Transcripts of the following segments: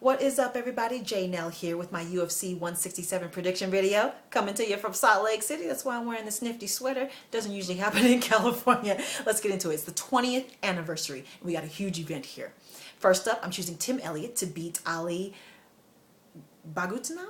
What is up, everybody? J Nell here with my UFC 167 prediction video, coming to you from Salt Lake City. That's why I'm wearing this nifty sweater. Doesn't usually happen in California. Let's get into it. It's the 20th anniversary, and we got a huge event here. First up, I'm choosing Tim Elliott to beat Ali Bagutinov.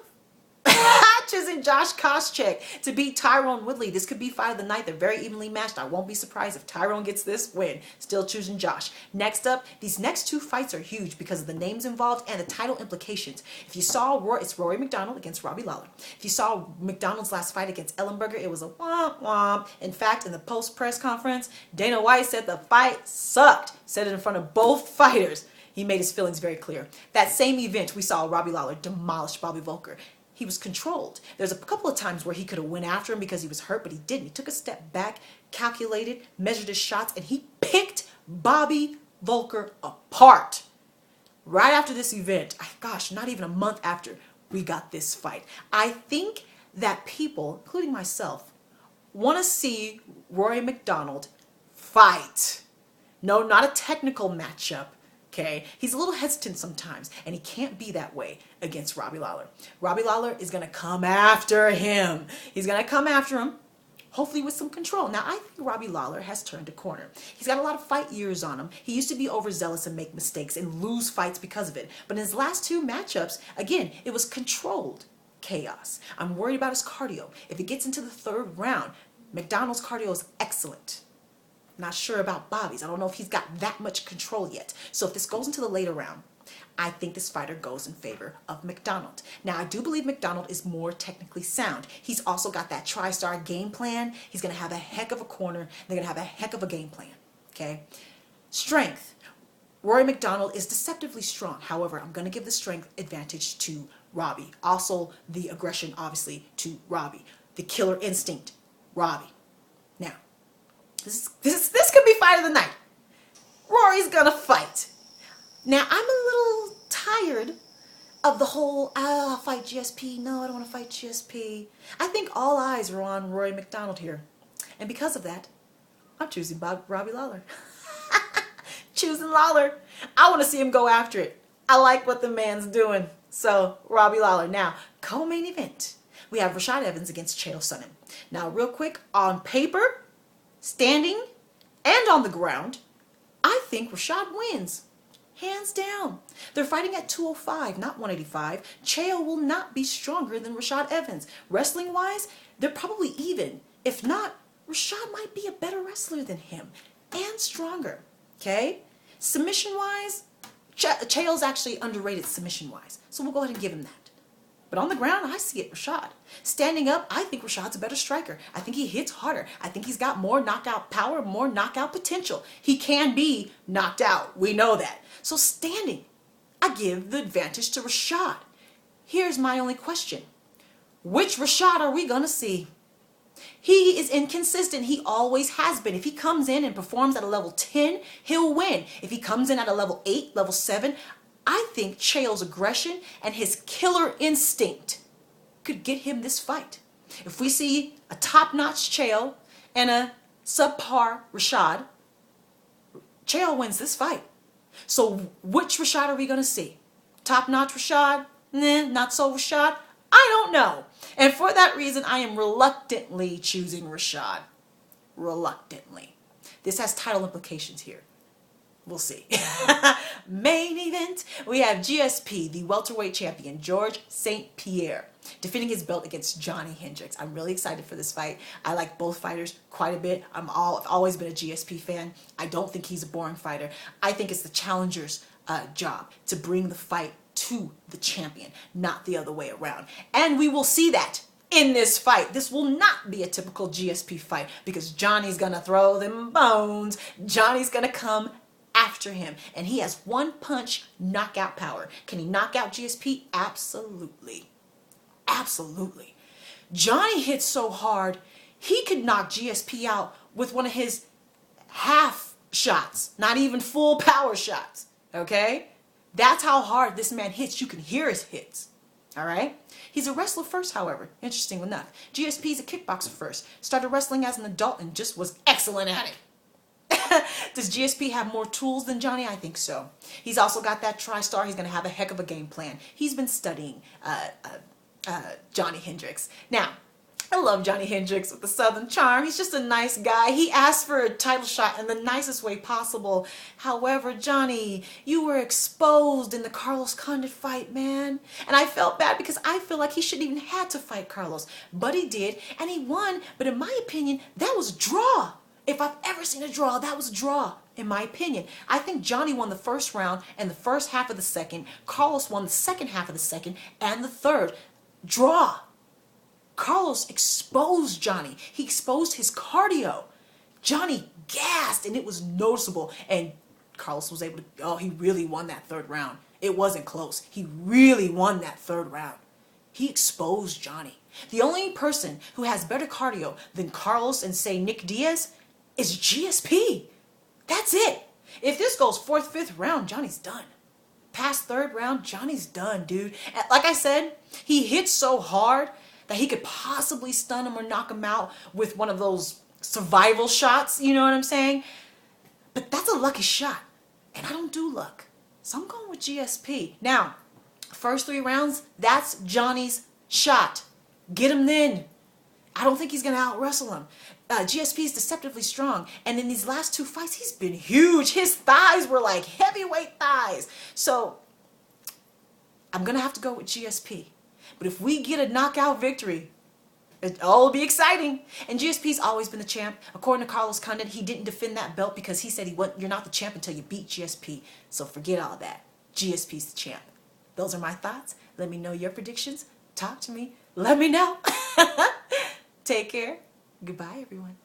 Choosing Josh Koscheck to beat Tyrone Woodley. This could be fight of the night. They're very evenly matched. I won't be surprised if Tyrone gets this win. Still choosing Josh. Next up, these next two fights are huge because of the names involved and the title implications. If you saw it's Rory McDonald against Robbie Lawler. If you saw McDonald's last fight against Ellenberger, it was a womp womp. In fact, in the post-press conference, Dana White said the fight sucked. Said it in front of both fighters. He made his feelings very clear. That same event, we saw Robbie Lawler demolish Bobby Volker. He was controlled. There's a couple of times where he could have went after him because he was hurt, but he didn't. He took a step back, calculated, measured his shots, and he picked Bobby Volker apart. Right after this event, gosh, not even a month after, we got this fight. I think that people, including myself, want to see Rory McDonald fight. No, not a technical matchup. Okay, he's a little hesitant sometimes, and he can't be that way against Robbie Lawler. Robbie Lawler is going to come after him. He's going to come after him, hopefully with some control. Now, I think Robbie Lawler has turned a corner. He's got a lot of fight years on him. He used to be overzealous and make mistakes and lose fights because of it. But in his last two matchups, again, it was controlled chaos. I'm worried about his cardio. If it gets into the third round, McDonald's cardio is excellent. Not sure about Bobby's. I don't know if he's got that much control yet. So if this goes into the later round, I think this fighter goes in favor of McDonald. Now, I do believe McDonald is more technically sound. He's also got that tri-star game plan. He's going to have a heck of a corner. They're going to have a heck of a game plan. Okay? Strength. Rory McDonald is deceptively strong. However, I'm going to give the strength advantage to Robbie. Also, the aggression, obviously, to Robbie. The killer instinct, Robbie. Now, this could be fight of the night. Rory's gonna fight. Now, I'm a little tired of the whole, fight GSP. No, I don't want to fight GSP. I think all eyes are on Rory McDonald here. And because of that, I'm choosing Robbie Lawler. Choosing Lawler. I want to see him go after it. I like what the man's doing. So, Robbie Lawler. Now, co-main event. We have Rashad Evans against Chael Sonnen. Now, real quick, on paper, standing and on the ground, I think Rashad wins. Hands down. They're fighting at 205, not 185. Chael will not be stronger than Rashad Evans. Wrestling-wise, they're probably even. If not, Rashad might be a better wrestler than him and stronger. Okay? Submission-wise, Chael's actually underrated submission-wise. So we'll go ahead and give him that. But on the ground, I see it, Rashad. Standing up, I think Rashad's a better striker. I think he hits harder. I think he's got more knockout power, more knockout potential. He can be knocked out. We know that. So standing, I give the advantage to Rashad. Here's my only question. Which Rashad are we going to see? He is inconsistent. He always has been. If he comes in and performs at a level 10, he'll win. If he comes in at a level 8, level 7, I think Chael's aggression and his killer instinct could get him this fight. If we see a top-notch Chael and a subpar Rashad, Chael wins this fight. So which Rashad are we going to see? Top-notch Rashad? Nah, not so Rashad? I don't know. And for that reason, I am reluctantly choosing Rashad. Reluctantly. This has title implications here. We'll see. Main event, we have GSP, the welterweight champion, George St-Pierre, defending his belt against Johny Hendricks. I'm really excited for this fight. I like both fighters quite a bit. I've always been a GSP fan. I don't think he's a boring fighter. I think it's the challenger's job to bring the fight to the champion, not the other way around. And we will see that in this fight. This will not be a typical GSP fight because Johnny's gonna throw them bones. Johnny's gonna come after him, and he has one punch knockout power. Can he knock out GSP? Absolutely. Absolutely. Johnny hits so hard, he could knock GSP out with one of his half shots, not even full power shots. Okay? That's how hard this man hits. You can hear his hits. All right? He's a wrestler first, however. Interesting enough. GSP's a kickboxer first. Started wrestling as an adult and just was excellent at it. Does GSP have more tools than Johny? I think so. He's also got that TriStar. He's going to have a heck of a game plan. He's been studying Johny Hendricks. Now, I love Johny Hendricks with the Southern charm. He's just a nice guy. He asked for a title shot in the nicest way possible. However, Johny, you were exposed in the Carlos Condit fight, man. And I felt bad because I feel like he shouldn't even had to fight Carlos. But he did, and he won. But in my opinion, that was a draw. If I've ever seen a draw, that was a draw, in my opinion. I think Johny won the first round and the first half of the second. Carlos won the second half of the second and the third. Draw. Carlos exposed Johny. He exposed his cardio. Johny gassed, and it was noticeable. And Carlos was able to, oh, he really won that third round. It wasn't close. He really won that third round. He exposed Johny. The only person who has better cardio than Carlos and, say, Nick Diaz is GSP. That's it. If this goes fourth, fifth round, Johnny's done. Past third round, Johnny's done, dude. And like I said, he hit so hard that he could possibly stun him or knock him out with one of those survival shots, you know what I'm saying? But that's a lucky shot, and I don't do luck. So I'm going with GSP. Now, first 3 rounds, that's Johnny's shot. Get him then. I don't think he's going to out-wrestle him. GSP is deceptively strong, and in these last 2 fights, he's been huge. His thighs were like heavyweight thighs. So I'm going to have to go with GSP. But if we get a knockout victory, it'll be exciting. And GSP's always been the champ. According to Carlos Condit, he didn't defend that belt because he said you're not the champ until you beat GSP. So forget all that. GSP's the champ. Those are my thoughts. Let me know your predictions. Talk to me. Let me know. Take care. Goodbye, everyone.